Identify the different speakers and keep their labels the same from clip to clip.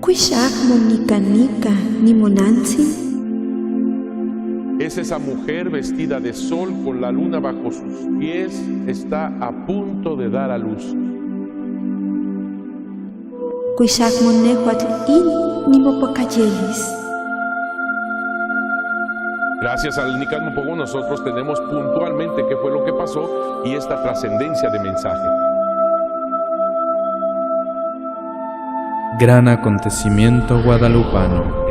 Speaker 1: Cuixac monica ni monantzin.
Speaker 2: Es esa mujer vestida de sol con la luna bajo sus pies, está a punto de dar a luz.
Speaker 1: Cuixac monehuatl ni mopacayelis.
Speaker 2: Gracias al Nicalmopogo nosotros tenemos puntualmente qué fue lo que pasó y esta trascendencia de mensaje.
Speaker 3: Gran acontecimiento guadalupano.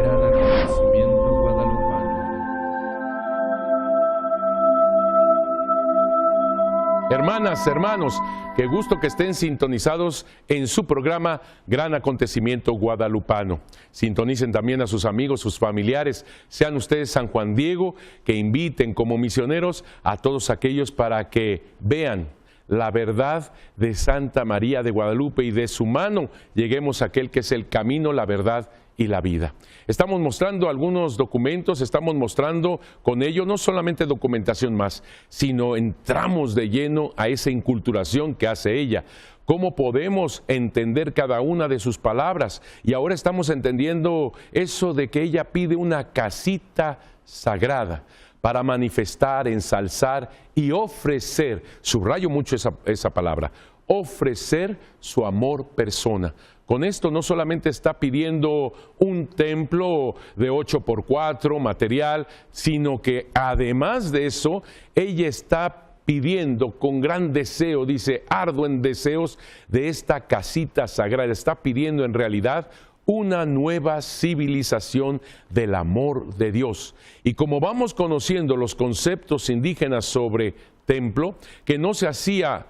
Speaker 2: Hermanas, hermanos, qué gusto que estén sintonizados en su programa Gran Acontecimiento Guadalupano. Sintonicen también a sus amigos, sus familiares, sean ustedes San Juan Diego, que inviten como misioneros a todos aquellos para que vean la verdad de Santa María de Guadalupe y de su mano lleguemos a aquel que es el camino, la verdad y la vida. Estamos mostrando algunos documentos, estamos mostrando con ello no solamente documentación más, sino entramos de lleno a esa inculturación que hace ella. ¿Cómo podemos entender cada una de sus palabras? Y ahora estamos entendiendo eso de que ella pide una casita sagrada para manifestar, ensalzar y ofrecer, subrayo mucho esa palabra, ofrecer su amor persona. Con esto no solamente está pidiendo un templo de 8x4 material, sino que además de eso, ella está pidiendo con gran deseo, dice, arduo en deseos de esta casita sagrada, está pidiendo en realidad una nueva civilización del amor de Dios. Y como vamos conociendo los conceptos indígenas sobre templo, que no se hacía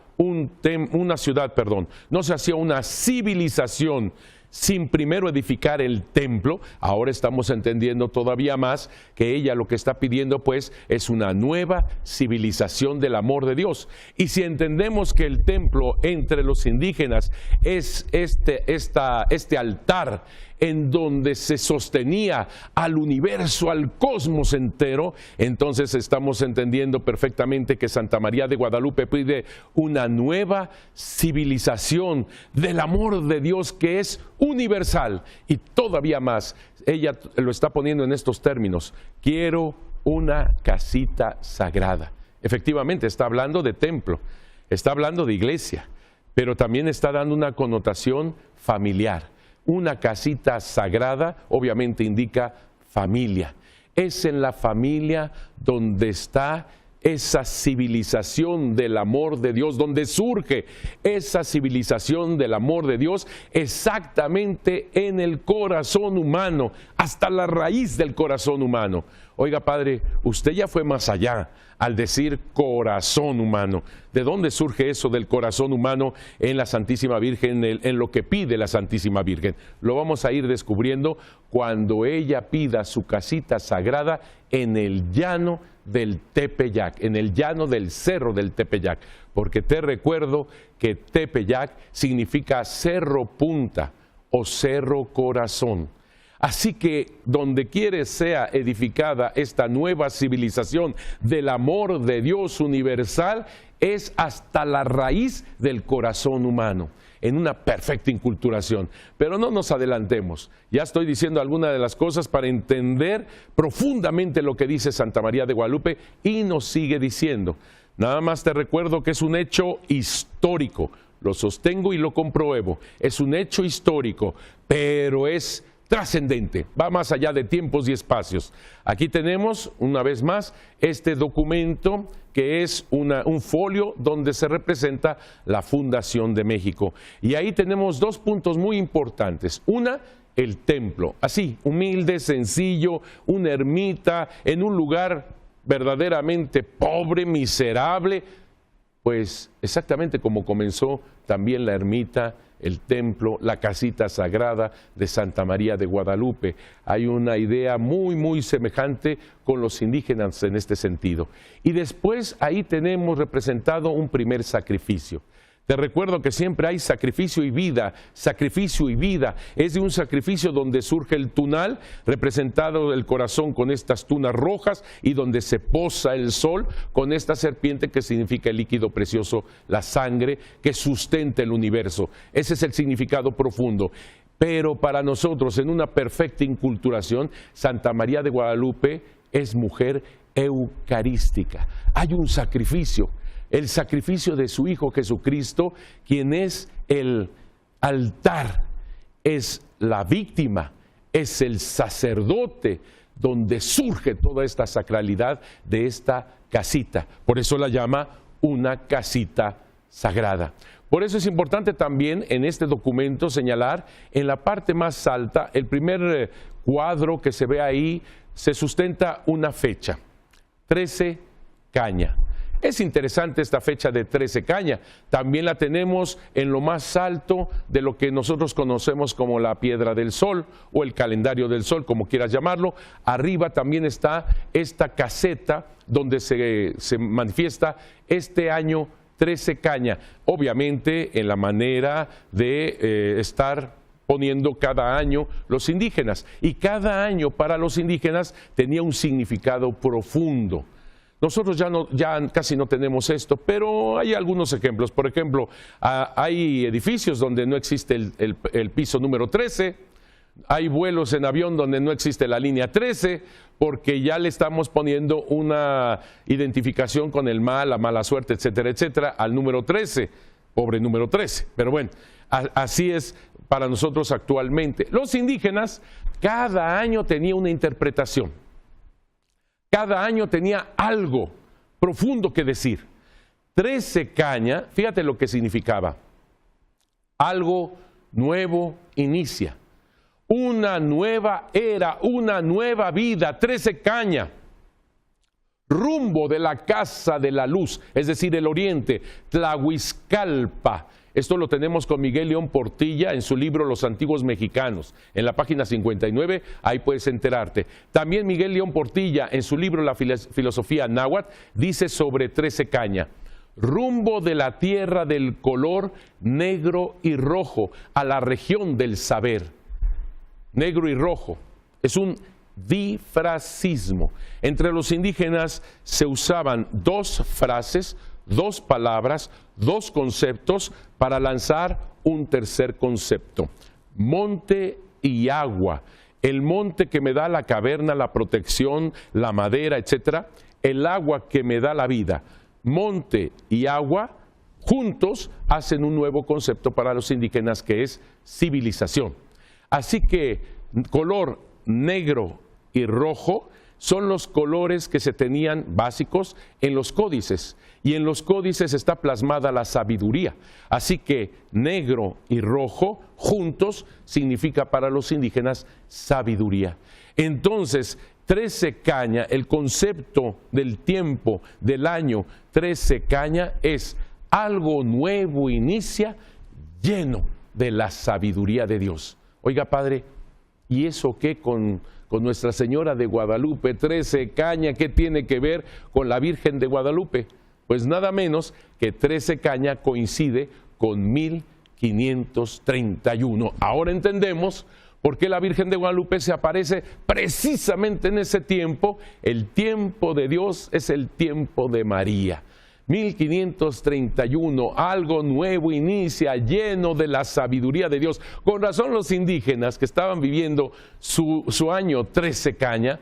Speaker 2: no se hacía una civilización sin primero edificar el templo. Ahora estamos entendiendo todavía más que ella lo que está pidiendo pues es una nueva civilización del amor de Dios. Y si entendemos que el templo entre los indígenas es este altar en donde se sostenía al universo, al cosmos entero, entonces estamos entendiendo perfectamente que Santa María de Guadalupe pide una nueva civilización del amor de Dios que es universal. Y todavía más, ella lo está poniendo en estos términos: quiero una casita sagrada. Efectivamente, está hablando de templo, está hablando de iglesia, pero también está dando una connotación familiar. Una casita sagrada obviamente indica familia. Es en la familia donde está esa civilización del amor de Dios, donde surge esa civilización del amor de Dios exactamente en el corazón humano, hasta la raíz del corazón humano. Oiga, Padre, usted ya fue más allá al decir corazón humano. ¿De dónde surge eso del corazón humano en la Santísima Virgen, en lo que pide la Santísima Virgen? Lo vamos a ir descubriendo cuando ella pida su casita sagrada en el llano del Tepeyac, en el llano del cerro del Tepeyac, porque te recuerdo que Tepeyac significa cerro punta o cerro corazón. Así que donde quiere sea edificada esta nueva civilización del amor de Dios universal, es hasta la raíz del corazón humano, en una perfecta inculturación. Pero no nos adelantemos, ya estoy diciendo algunas de las cosas para entender profundamente lo que dice Santa María de Guadalupe y nos sigue diciendo. Nada más te recuerdo que es un hecho histórico, lo sostengo y lo compruebo, es un hecho histórico, pero es trascendente, va más allá de tiempos y espacios. Aquí tenemos, una vez más, este documento que es un folio donde se representa la fundación de México. Y ahí tenemos dos puntos muy importantes. Una, el templo, así, humilde, sencillo, una ermita en un lugar verdaderamente pobre, miserable, pues exactamente como comenzó también la ermita, el templo, la casita sagrada de Santa María de Guadalupe. Hay una idea muy semejante con los indígenas en este sentido. Y después ahí tenemos representado un primer sacrificio. Te recuerdo que siempre hay sacrificio y vida, sacrificio y vida. Es de un sacrificio donde surge el tunal, representado el corazón con estas tunas rojas, y donde se posa el sol con esta serpiente que significa el líquido precioso, la sangre que sustenta el universo. Ese es el significado profundo. Pero para nosotros, en una perfecta inculturación, Santa María de Guadalupe es mujer eucarística. Hay un sacrificio, el sacrificio de su Hijo Jesucristo, quien es el altar, es la víctima, es el sacerdote, donde surge toda esta sacralidad de esta casita. Por eso la llama una casita sagrada. Por eso es importante también en este documento señalar en la parte más alta, el primer cuadro que se ve ahí, se sustenta una fecha, 13 caña. Es interesante esta fecha de 13 caña. También la tenemos en lo más alto de lo que nosotros conocemos como la piedra del sol o el calendario del sol, como quieras llamarlo. Arriba también está esta caseta donde se manifiesta este año 13 caña. Obviamente en la manera de estar poniendo cada año los indígenas. Y cada año para los indígenas tenía un significado profundo. Nosotros ya casi no tenemos esto, pero hay algunos ejemplos. Por ejemplo, hay edificios donde no existe el piso número 13, hay vuelos en avión donde no existe la línea 13, porque ya le estamos poniendo una identificación con el mal, la mala suerte, etcétera, etcétera, al número 13, pobre número 13. Pero bueno, así es para nosotros actualmente. Los indígenas cada año tenían una interpretación. Cada año tenía algo profundo que decir. 13 caña, fíjate lo que significaba. Algo nuevo inicia. Una nueva era, una nueva vida. 13 caña. Rumbo de la casa de la luz, es decir, el oriente. Tlahuizcalpa. Esto lo tenemos con Miguel León Portilla en su libro Los Antiguos Mexicanos. En la página 59, ahí puedes enterarte. También Miguel León Portilla en su libro La Filosofía Náhuatl dice sobre 13 caña. Rumbo de la tierra del color negro y rojo a la región del saber. Negro y rojo. Es un difrasismo. Entre los indígenas se usaban dos frases, dos palabras, dos conceptos para lanzar un tercer concepto. Monte y agua. El monte que me da la caverna, la protección, la madera, etcétera. El agua que me da la vida. Monte y agua juntos hacen un nuevo concepto para los indígenas que es civilización. Así que color negro y rojo son los colores que se tenían básicos en los códices. Y en los códices está plasmada la sabiduría. Así que negro y rojo juntos significa para los indígenas sabiduría. Entonces, 13 caña, el concepto del tiempo, del año 13 caña es algo nuevo inicia lleno de la sabiduría de Dios. Oiga, Padre, ¿y eso qué con Nuestra Señora de Guadalupe? 13 caña, ¿qué tiene que ver con la Virgen de Guadalupe? Pues nada menos que 13 caña coincide con 1531. Ahora entendemos por qué la Virgen de Guadalupe se aparece precisamente en ese tiempo. El tiempo de Dios es el tiempo de María. 1531, algo nuevo inicia, lleno de la sabiduría de Dios. Con razón los indígenas que estaban viviendo su año 13 caña,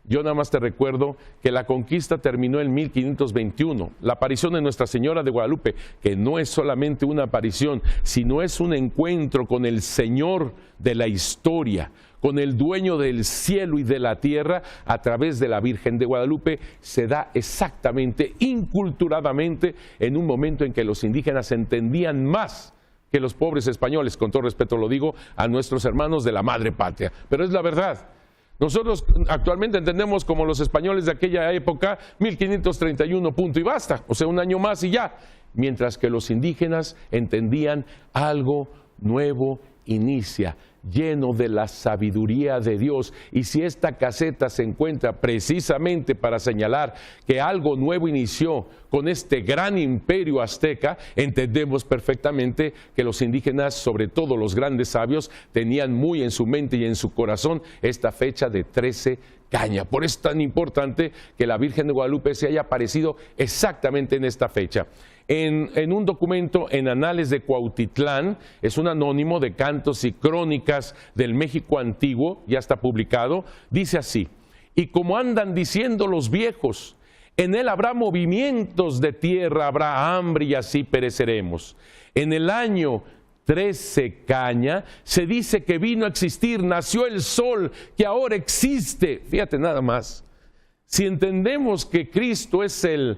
Speaker 2: yo nada más te recuerdo que la conquista terminó en 1521. La aparición de Nuestra Señora de Guadalupe, que no es solamente una aparición, sino es un encuentro con el Señor de la historia, con el dueño del cielo y de la tierra, a través de la Virgen de Guadalupe, se da exactamente, inculturadamente, en un momento en que los indígenas entendían más que los pobres españoles, con todo respeto lo digo, a nuestros hermanos de la madre patria. Pero es la verdad. Nosotros actualmente entendemos como los españoles de aquella época, 1531 punto y basta, o sea, un año más y ya. Mientras que los indígenas entendían algo nuevo inicia, lleno de la sabiduría de Dios. Y si esta caseta se encuentra precisamente para señalar que algo nuevo inició con este gran imperio azteca, entendemos perfectamente que los indígenas, sobre todo los grandes sabios, tenían muy en su mente y en su corazón esta fecha de 13 caña. Por eso es tan importante que la Virgen de Guadalupe se haya aparecido exactamente en esta fecha. en un documento en Anales de Cuautitlán, es un anónimo de Cantos y Crónicas del México Antiguo, ya está publicado, dice así: y como andan diciendo los viejos, en él habrá movimientos de tierra, habrá hambre y así pereceremos. En el año 13 caña, se dice que vino a existir, nació el sol que ahora existe. Fíjate nada más, si entendemos que Cristo es el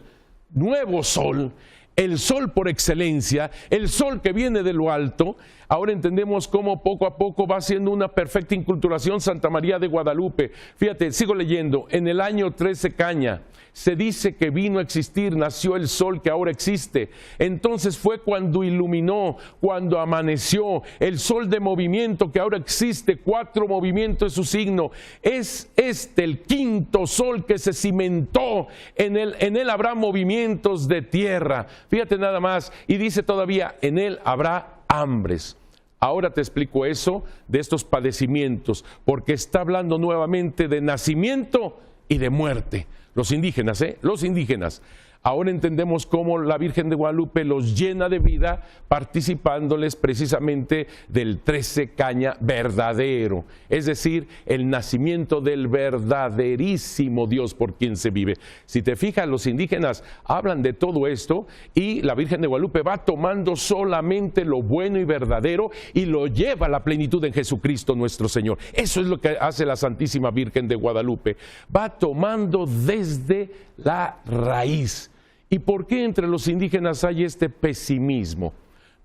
Speaker 2: nuevo sol, el sol por excelencia, el sol que viene de lo alto, ahora entendemos cómo poco a poco va haciendo una perfecta inculturación Santa María de Guadalupe. Fíjate, sigo leyendo, en el año 13 caña, se dice que vino a existir, nació el sol que ahora existe. Entonces fue cuando iluminó, cuando amaneció, el sol de movimiento que ahora existe, 4 movimientos es su signo. Es este el quinto sol que se cimentó, en él habrá movimientos de tierra. Fíjate nada más, y dice todavía, en él habrá hambres. Ahora te explico eso de estos padecimientos, porque está hablando nuevamente de nacimiento y de muerte. Los indígenas, los indígenas. Ahora entendemos cómo la Virgen de Guadalupe los llena de vida participándoles precisamente del 13 caña verdadero, es decir, el nacimiento del verdaderísimo Dios por quien se vive. Si te fijas, los indígenas hablan de todo esto y la Virgen de Guadalupe va tomando solamente lo bueno y verdadero y lo lleva a la plenitud en Jesucristo nuestro Señor. Eso es lo que hace la Santísima Virgen de Guadalupe. Va tomando desde la raíz. ¿Y por qué entre los indígenas hay este pesimismo?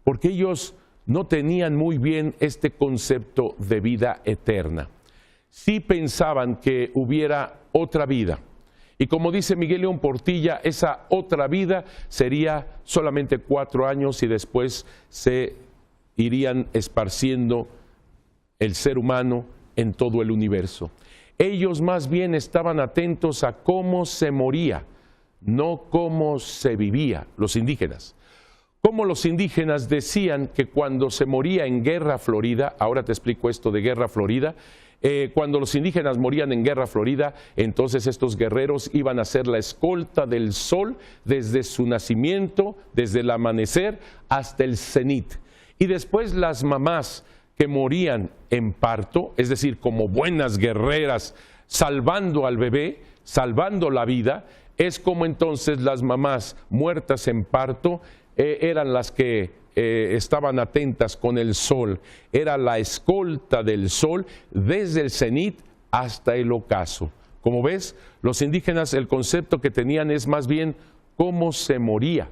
Speaker 2: Porque ellos no tenían muy bien este concepto de vida eterna. Sí pensaban que hubiera otra vida. Y como dice Miguel León Portilla, esa otra vida sería solamente 4 años y después se irían esparciendo el ser humano en todo el universo. Ellos más bien estaban atentos a cómo se moría, no cómo se vivía, los indígenas. Como los indígenas decían que cuando se moría en Guerra Florida, ahora te explico esto de Guerra Florida, cuando los indígenas morían en Guerra Florida, entonces estos guerreros iban a ser la escolta del sol desde su nacimiento, desde el amanecer hasta el cenit. Y después las mamás que morían en parto, es decir, como buenas guerreras, salvando al bebé, salvando la vida, es como entonces las mamás muertas en parto eran las que estaban atentas con el sol. Era la escolta del sol desde el cenit hasta el ocaso. Como ves, los indígenas el concepto que tenían es más bien cómo se moría,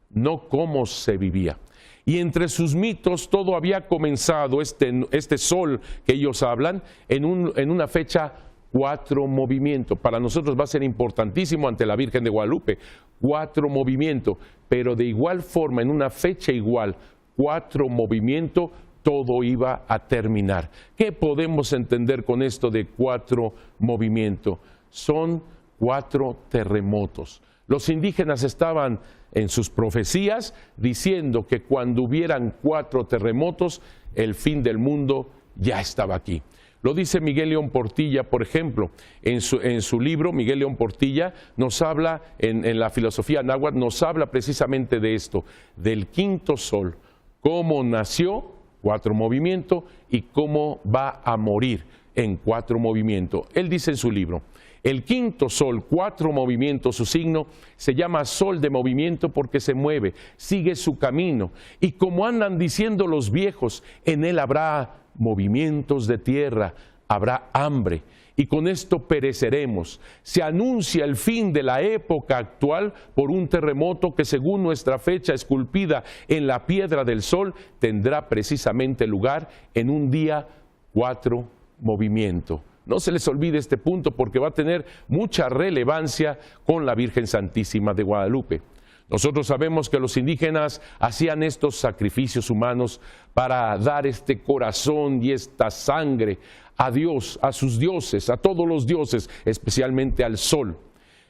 Speaker 2: no cómo se vivía. Y entre sus mitos todo había comenzado, este sol que ellos hablan, en una fecha 4 movimientos. Para nosotros va a ser importantísimo ante la Virgen de Guadalupe, 4 movimientos, pero de igual forma, en una fecha igual, 4 movimientos, todo iba a terminar. ¿Qué podemos entender con esto de 4 movimientos? Son 4 terremotos. Los indígenas estaban en sus profecías diciendo que cuando hubieran 4 terremotos, el fin del mundo ya estaba aquí. Lo dice Miguel León Portilla, por ejemplo, en su libro. Miguel León Portilla nos habla, en la filosofía náhuatl, nos habla precisamente de esto, del quinto sol, cómo nació, 4 movimientos, y cómo va a morir en 4 movimientos. Él dice en su libro, el quinto sol, 4 movimientos, su signo, se llama sol de movimiento porque se mueve, sigue su camino, y como andan diciendo los viejos, en él habrá movimientos de tierra, habrá hambre, y con esto pereceremos. Se anuncia el fin de la época actual por un terremoto que, según nuestra fecha esculpida en la piedra del sol, tendrá precisamente lugar en un día 4 movimientos. No se les olvide este punto porque va a tener mucha relevancia con la Virgen Santísima de Guadalupe. Nosotros sabemos que los indígenas hacían estos sacrificios humanos para dar este corazón y esta sangre a Dios, a sus dioses, a todos los dioses, especialmente al sol.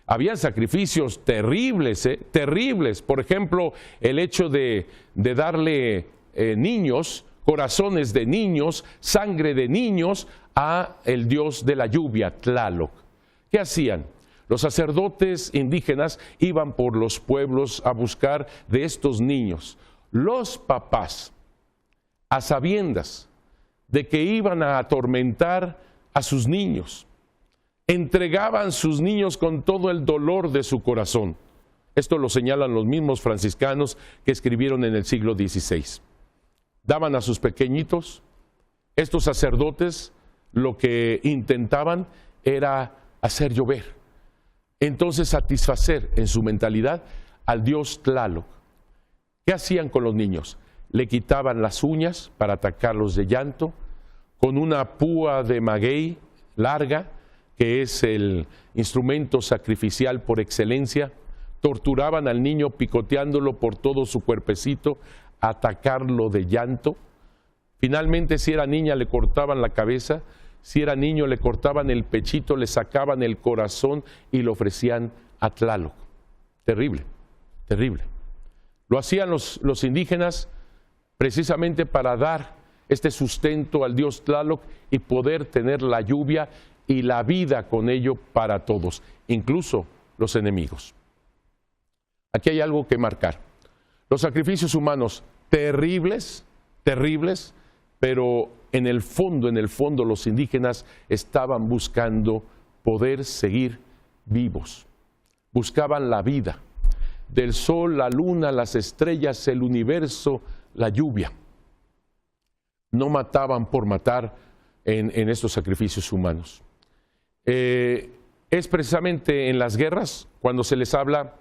Speaker 2: Habían sacrificios terribles, terribles. Por ejemplo, el hecho de darle niños, corazones de niños, sangre de niños a el dios de la lluvia, Tlaloc. ¿Qué hacían? Los sacerdotes indígenas iban por los pueblos a buscar de estos niños. Los papás, a sabiendas de que iban a atormentar a sus niños, entregaban sus niños con todo el dolor de su corazón. Esto lo señalan los mismos franciscanos que escribieron en el siglo XVI. Daban a sus pequeñitos. Estos sacerdotes lo que intentaban era hacer llover. Entonces satisfacer en su mentalidad al dios Tlaloc. ¿Qué hacían con los niños? Le quitaban las uñas para atacarlos de llanto, con una púa de maguey larga, que es el instrumento sacrificial por excelencia, torturaban al niño picoteándolo por todo su cuerpecito, atacarlo de llanto. Finalmente, si era niña, le cortaban la cabeza, si era niño, le cortaban el pechito, le sacaban el corazón y lo ofrecían a Tlaloc. Terrible, terrible. Lo hacían los indígenas precisamente para dar este sustento al dios Tlaloc y poder tener la lluvia y la vida con ello para todos, incluso los enemigos. Aquí hay algo que marcar. Los sacrificios humanos terribles, terribles, pero en el fondo los indígenas estaban buscando poder seguir vivos. Buscaban la vida, del sol, la luna, las estrellas, el universo, la lluvia. No mataban por matar en estos sacrificios humanos. Es precisamente en las guerras cuando se les habla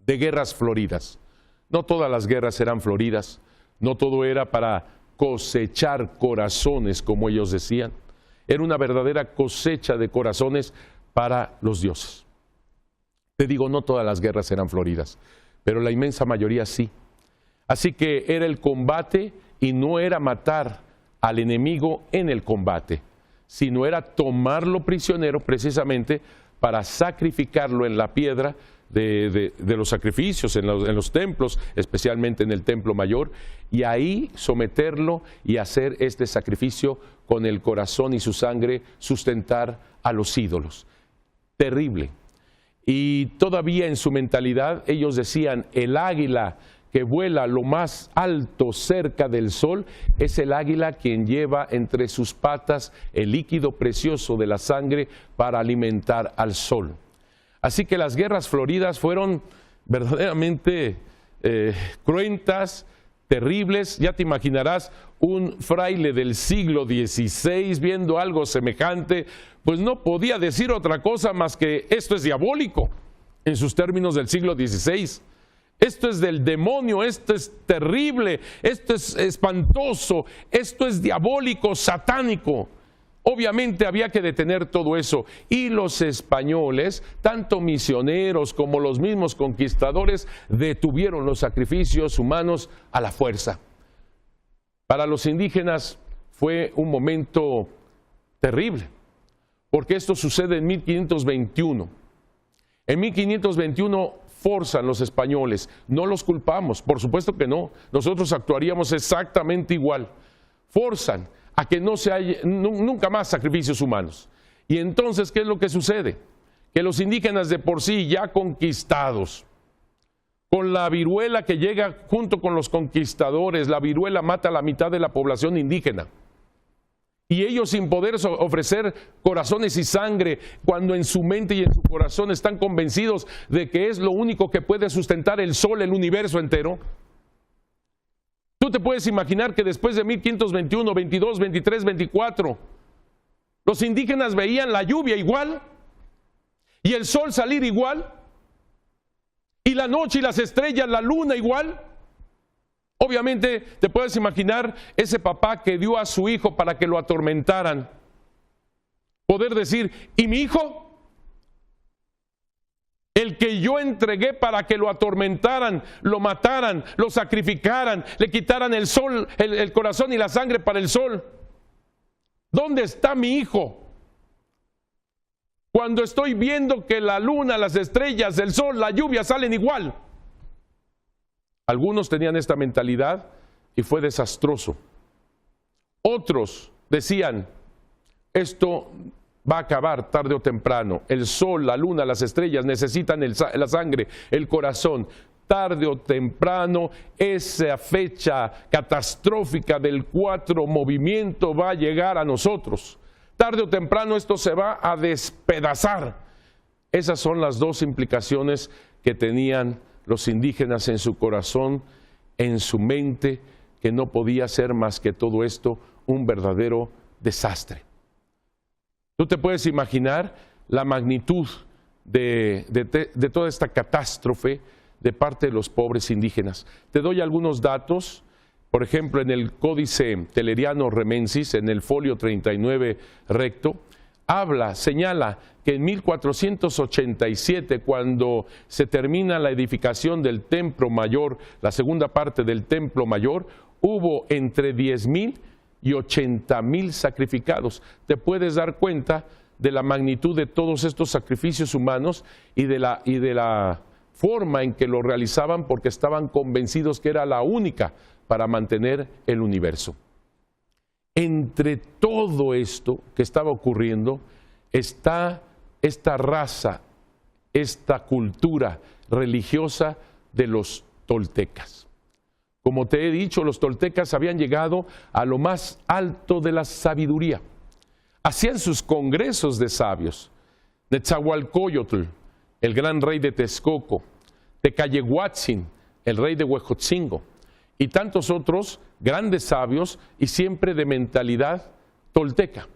Speaker 2: de guerras floridas. No todas las guerras eran floridas, no todo era para cosechar corazones, como ellos decían. Era una verdadera cosecha de corazones para los dioses. Te digo, no todas las guerras eran floridas, pero la inmensa mayoría sí. Así que era el combate y no era matar al enemigo en el combate, sino era tomarlo prisionero precisamente para sacrificarlo en la piedra de los sacrificios, en los templos, especialmente en el templo mayor, y ahí someterlo y hacer este sacrificio con el corazón y su sangre, sustentar a los ídolos. Terrible. Y todavía en su mentalidad ellos decían, el águila que vuela lo más alto cerca del sol es el águila quien lleva entre sus patas el líquido precioso de la sangre para alimentar al sol. Así que las guerras floridas fueron verdaderamente cruentas, terribles. Ya te imaginarás un fraile del siglo XVI viendo algo semejante, pues no podía decir otra cosa más que esto es diabólico en sus términos del siglo XVI. Esto es del demonio, esto es terrible, esto es espantoso, esto es diabólico, satánico. Obviamente había que detener todo eso y los españoles, tanto misioneros como los mismos conquistadores, detuvieron los sacrificios humanos a la fuerza. Para los indígenas fue un momento terrible, porque esto sucede en 1521. En 1521 forzan los españoles, no los culpamos, por supuesto que no, nosotros actuaríamos exactamente igual. Forzan a que no se haya nunca más sacrificios humanos. Y entonces, ¿qué es lo que sucede? Que los indígenas de por sí ya conquistados, con la viruela que llega junto con los conquistadores, la viruela mata a la mitad de la población indígena. Y ellos sin poder ofrecer corazones y sangre, cuando en su mente y en su corazón están convencidos de que es lo único que puede sustentar el sol, el universo entero. Tú te puedes imaginar que después de 1521, 22, 23, 24, los indígenas veían la lluvia igual, y el sol salir igual, y la noche y las estrellas, la luna igual. Obviamente te puedes imaginar ese papá que dio a su hijo para que lo atormentaran. Poder decir, ¿y mi hijo? El que yo entregué para que lo atormentaran, lo mataran, lo sacrificaran, le quitaran el sol, el corazón y la sangre para el sol. ¿Dónde está mi hijo? Cuando estoy viendo que la luna, las estrellas, el sol, la lluvia salen igual. Algunos tenían esta mentalidad y fue desastroso. Otros decían, esto va a acabar tarde o temprano. El sol, la luna, las estrellas necesitan la sangre, el corazón. Tarde o temprano, esa fecha catastrófica del 4 movimiento va a llegar a nosotros. Tarde o temprano esto se va a despedazar. Esas son las dos implicaciones que tenían los indígenas en su corazón, en su mente, que no podía ser más que todo esto un verdadero desastre. Tú te puedes imaginar la magnitud de toda esta catástrofe de parte de los pobres indígenas. Te doy algunos datos. Por ejemplo, en el Códice Telleriano Remensis, en el folio 39 recto, señala que en 1487, cuando se termina la edificación del Templo Mayor, la segunda parte del Templo Mayor, hubo entre 10,000 y 80,000 sacrificados. Te puedes dar cuenta de la magnitud de todos estos sacrificios humanos y de la forma en que lo realizaban, porque estaban convencidos que era la única para mantener el universo. Entre todo esto que estaba ocurriendo está esta raza, esta cultura religiosa de los toltecas. Como te he dicho, los toltecas habían llegado a lo más alto de la sabiduría. Hacían sus congresos de sabios. Netzahualcóyotl, el gran rey de Texcoco, Tecayehuatzin, el rey de Huejotzingo, y tantos otros grandes sabios, y siempre de mentalidad tolteca.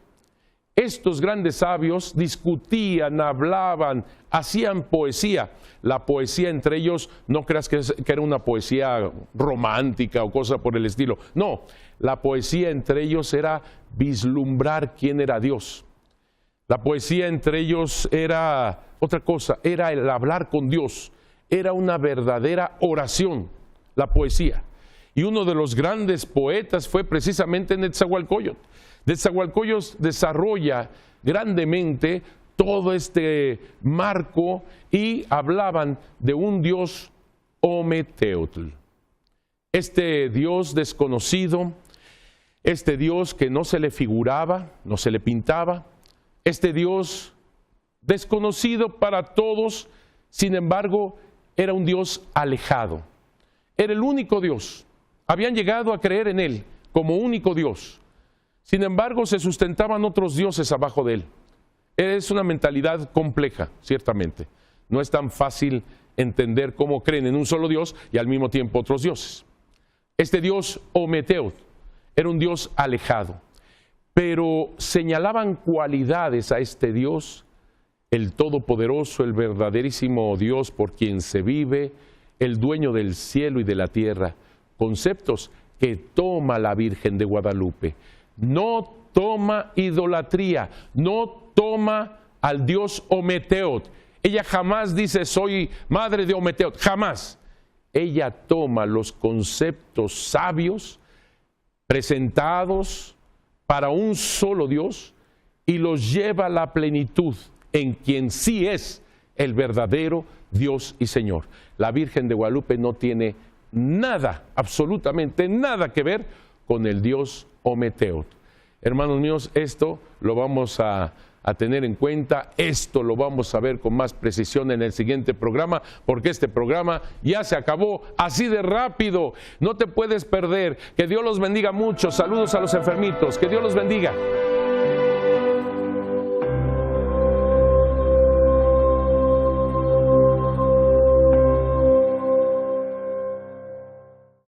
Speaker 2: Estos grandes sabios discutían, hablaban, hacían poesía. La poesía entre ellos, no creas que era una poesía romántica o cosa por el estilo. No, la poesía entre ellos era vislumbrar quién era Dios. La poesía entre ellos era otra cosa, era el hablar con Dios. Era una verdadera oración, la poesía. Y uno de los grandes poetas fue precisamente Netzahualcóyotl. Netzahualcóyotl desarrolla grandemente todo este marco y hablaban de un dios Ometeotl. Este dios desconocido, este dios que no se le figuraba, no se le pintaba, este dios desconocido para todos, sin embargo, era un dios alejado. Era el único Dios. Habían llegado a creer en él como único Dios. Sin embargo, se sustentaban otros dioses abajo de él. Es una mentalidad compleja, ciertamente. No es tan fácil entender cómo creen en un solo Dios y al mismo tiempo otros dioses. Este dios Ometeotl era un dios alejado, pero señalaban cualidades a este Dios, el Todopoderoso, el verdaderísimo Dios por quien se vive, el dueño del cielo y de la tierra, conceptos que toma la Virgen de Guadalupe. No toma idolatría, no toma al dios Ometeotl. Ella jamás dice soy madre de Ometeotl, jamás. Ella toma los conceptos sabios presentados para un solo Dios y los lleva a la plenitud en quien sí es el verdadero Dios y Señor. La Virgen de Guadalupe no tiene nada, absolutamente nada que ver con el dios Ometeotl. Hermanos míos, esto lo vamos a tener en cuenta, esto lo vamos a ver con más precisión en el siguiente programa, porque este programa ya se acabó así de rápido, no te puedes perder. Que Dios los bendiga mucho, saludos a los enfermitos, que Dios los bendiga.